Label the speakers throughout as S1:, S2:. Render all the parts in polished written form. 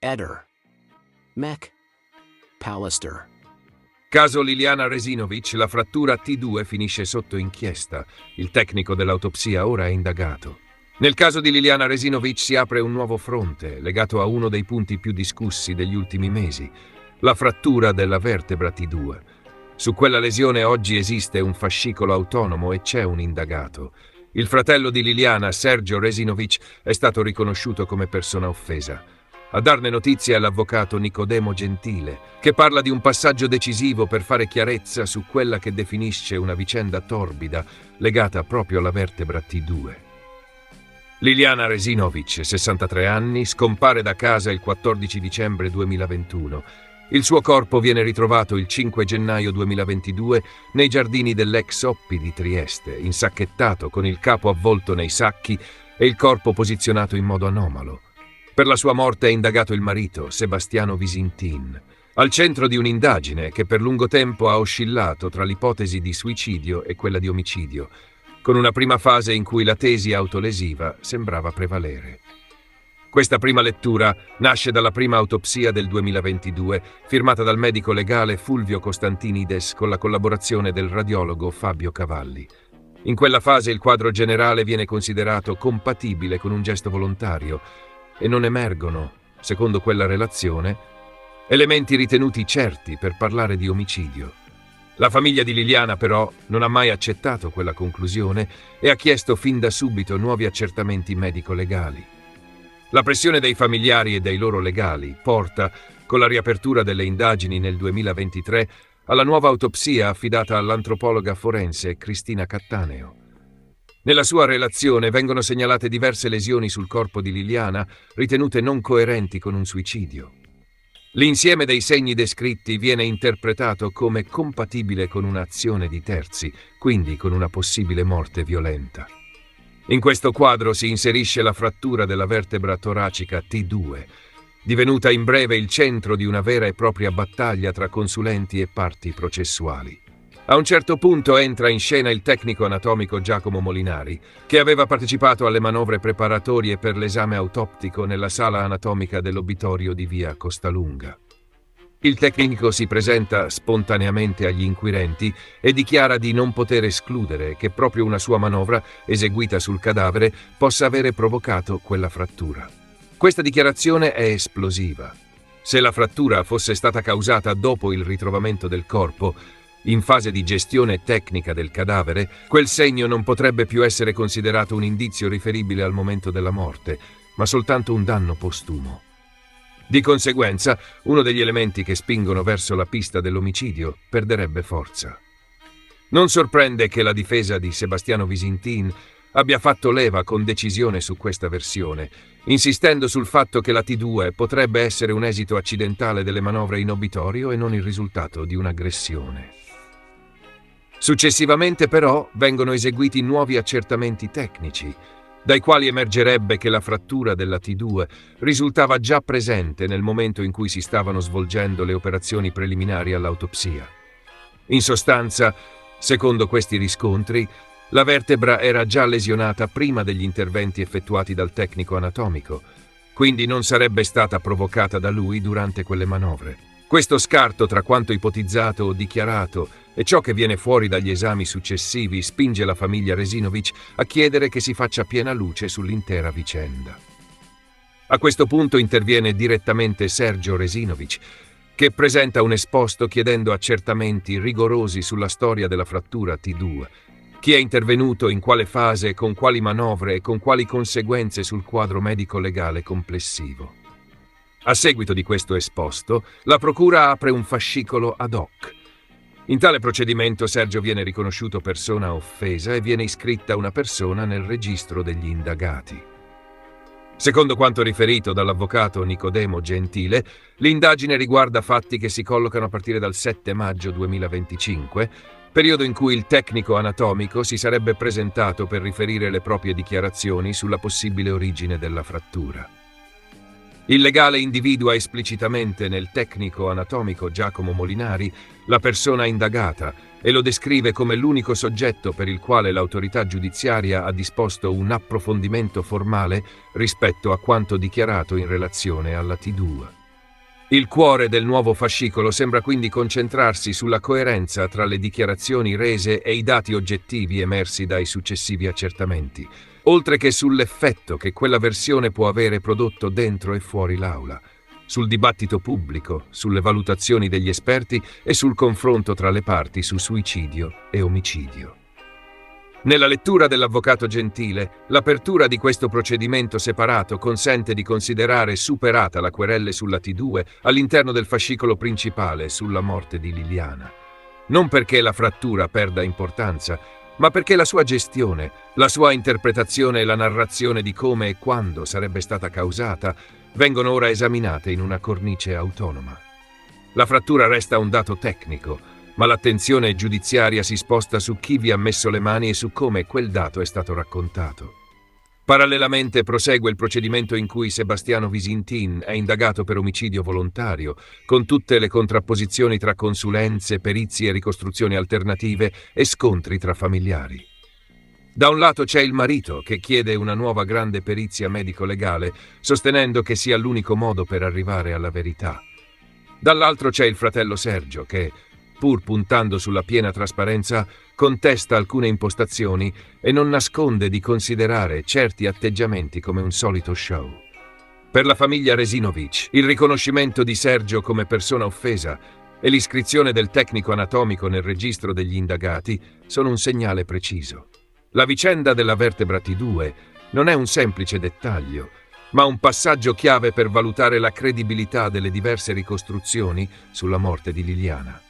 S1: Eder. Mech. Pallister.
S2: Caso Liliana Resinovic, la frattura T2 finisce sotto inchiesta. Il tecnico dell'autopsia ora è indagato. Nel caso di Liliana Resinovic si apre un nuovo fronte, legato a uno dei punti più discussi degli ultimi mesi, la frattura della vertebra T2. Su quella lesione oggi esiste un fascicolo autonomo e c'è un indagato. Il fratello di Liliana, Sergio Resinovic, è stato riconosciuto come persona offesa. A darne notizia è l'avvocato Nicodemo Gentile, che parla di un passaggio decisivo per fare chiarezza su quella che definisce una vicenda torbida legata proprio alla vertebra T2. Liliana Resinovic, 63 anni, scompare da casa il 14 dicembre 2021. Il suo corpo viene ritrovato il 5 gennaio 2022 nei giardini dell'ex Oppi di Trieste, insacchettato con il capo avvolto nei sacchi e il corpo posizionato in modo anomalo. Per la sua morte è indagato il marito, Sebastiano Visintin, al centro di un'indagine che per lungo tempo ha oscillato tra l'ipotesi di suicidio e quella di omicidio, con una prima fase in cui la tesi autolesiva sembrava prevalere. Questa prima lettura nasce dalla prima autopsia del 2022, firmata dal medico legale Fulvio Costantinides con la collaborazione del radiologo Fabio Cavalli. In quella fase il quadro generale viene considerato compatibile con un gesto volontario e non emergono, secondo quella relazione, elementi ritenuti certi per parlare di omicidio. La famiglia di Liliana, però, non ha mai accettato quella conclusione e ha chiesto fin da subito nuovi accertamenti medico-legali. La pressione dei familiari e dei loro legali porta, con la riapertura delle indagini nel 2023, alla nuova autopsia affidata all'antropologa forense Cristina Cattaneo. Nella sua relazione vengono segnalate diverse lesioni sul corpo di Liliana ritenute non coerenti con un suicidio. L'insieme dei segni descritti viene interpretato come compatibile con un'azione di terzi, quindi con una possibile morte violenta. In questo quadro si inserisce la frattura della vertebra toracica T2, divenuta in breve il centro di una vera e propria battaglia tra consulenti e parti processuali. A un certo punto entra in scena il tecnico anatomico Giacomo Molinari, che aveva partecipato alle manovre preparatorie per l'esame autoptico nella sala anatomica dell'obitorio di via Costalunga. Il tecnico si presenta spontaneamente agli inquirenti e dichiara di non poter escludere che proprio una sua manovra, eseguita sul cadavere, possa avere provocato quella frattura. Questa dichiarazione è esplosiva. Se la frattura fosse stata causata dopo il ritrovamento del corpo, in fase di gestione tecnica del cadavere, quel segno non potrebbe più essere considerato un indizio riferibile al momento della morte, ma soltanto un danno postumo. Di conseguenza, uno degli elementi che spingono verso la pista dell'omicidio perderebbe forza. Non sorprende che la difesa di Sebastiano Visintin abbia fatto leva con decisione su questa versione, insistendo sul fatto che la T2 potrebbe essere un esito accidentale delle manovre in obitorio e non il risultato di un'aggressione. Successivamente, però, vengono eseguiti nuovi accertamenti tecnici, dai quali emergerebbe che la frattura della T2 risultava già presente nel momento in cui si stavano svolgendo le operazioni preliminari all'autopsia. In sostanza, secondo questi riscontri, la vertebra era già lesionata prima degli interventi effettuati dal tecnico anatomico, quindi non sarebbe stata provocata da lui durante quelle manovre. Questo scarto tra quanto ipotizzato o dichiarato e ciò che viene fuori dagli esami successivi spinge la famiglia Resinovic a chiedere che si faccia piena luce sull'intera vicenda. A questo punto interviene direttamente Sergio Resinovic, che presenta un esposto chiedendo accertamenti rigorosi sulla storia della frattura T2, chi è intervenuto, in quale fase, con quali manovre e con quali conseguenze sul quadro medico-legale complessivo. A seguito di questo esposto, la procura apre un fascicolo ad hoc. In tale procedimento Sergio viene riconosciuto persona offesa e viene iscritta una persona nel registro degli indagati. Secondo quanto riferito dall'avvocato Nicodemo Gentile, l'indagine riguarda fatti che si collocano a partire dal 7 maggio 2025, periodo in cui il tecnico anatomico si sarebbe presentato per riferire le proprie dichiarazioni sulla possibile origine della frattura. Il legale individua esplicitamente nel tecnico anatomico Giacomo Molinari la persona indagata e lo descrive come l'unico soggetto per il quale l'autorità giudiziaria ha disposto un approfondimento formale rispetto a quanto dichiarato in relazione alla T2. Il cuore del nuovo fascicolo sembra quindi concentrarsi sulla coerenza tra le dichiarazioni rese e i dati oggettivi emersi dai successivi accertamenti, oltre che sull'effetto che quella versione può avere prodotto dentro e fuori l'aula, sul dibattito pubblico, sulle valutazioni degli esperti e sul confronto tra le parti su suicidio e omicidio. Nella lettura dell'avvocato Gentile, l'apertura di questo procedimento separato consente di considerare superata la querelle sulla T2 all'interno del fascicolo principale sulla morte di Liliana. Non perché la frattura perda importanza, ma perché la sua gestione, la sua interpretazione e la narrazione di come e quando sarebbe stata causata vengono ora esaminate in una cornice autonoma. La frattura resta un dato tecnico, ma l'attenzione giudiziaria si sposta su chi vi ha messo le mani e su come quel dato è stato raccontato. Parallelamente prosegue il procedimento in cui Sebastiano Visintin è indagato per omicidio volontario, con tutte le contrapposizioni tra consulenze, perizie e ricostruzioni alternative e scontri tra familiari. Da un lato c'è il marito che chiede una nuova grande perizia medico-legale, sostenendo che sia l'unico modo per arrivare alla verità. Dall'altro c'è il fratello Sergio che, pur puntando sulla piena trasparenza, contesta alcune impostazioni e non nasconde di considerare certi atteggiamenti come un solito show. Per la famiglia Resinovic, il riconoscimento di Sergio come persona offesa e l'iscrizione del tecnico anatomico nel registro degli indagati sono un segnale preciso. La vicenda della vertebra T2 non è un semplice dettaglio, ma un passaggio chiave per valutare la credibilità delle diverse ricostruzioni sulla morte di Liliana.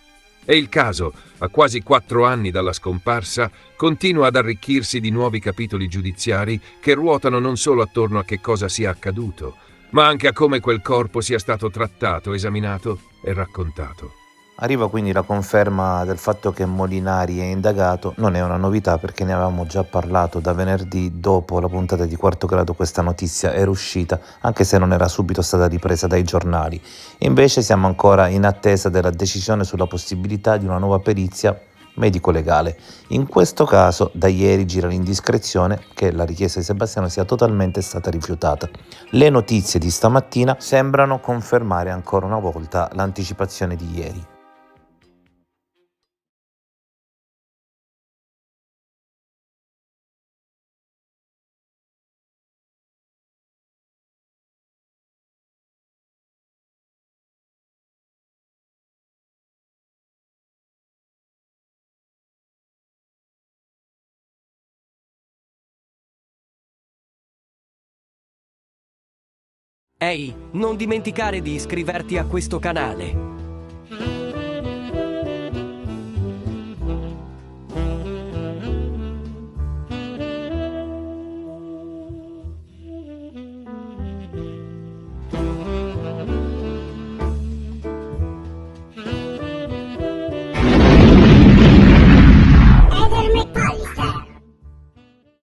S2: E il caso, a quasi 4 anni dalla scomparsa, continua ad arricchirsi di nuovi capitoli giudiziari che ruotano non solo attorno a che cosa sia accaduto, ma anche a come quel corpo sia stato trattato, esaminato e raccontato.
S3: Arriva quindi la conferma del fatto che Molinari è indagato. Non è una novità perché ne avevamo già parlato da venerdì. Dopo la puntata di Quarto Grado questa notizia era uscita, anche se non era subito stata ripresa dai giornali. Invece siamo ancora in attesa della decisione sulla possibilità di una nuova perizia medico-legale. In questo caso da ieri gira l'indiscrezione che la richiesta di Sebastiano sia totalmente stata rifiutata. Le notizie di stamattina sembrano confermare ancora una volta l'anticipazione di ieri.
S4: Ehi, non dimenticare di iscriverti a questo canale.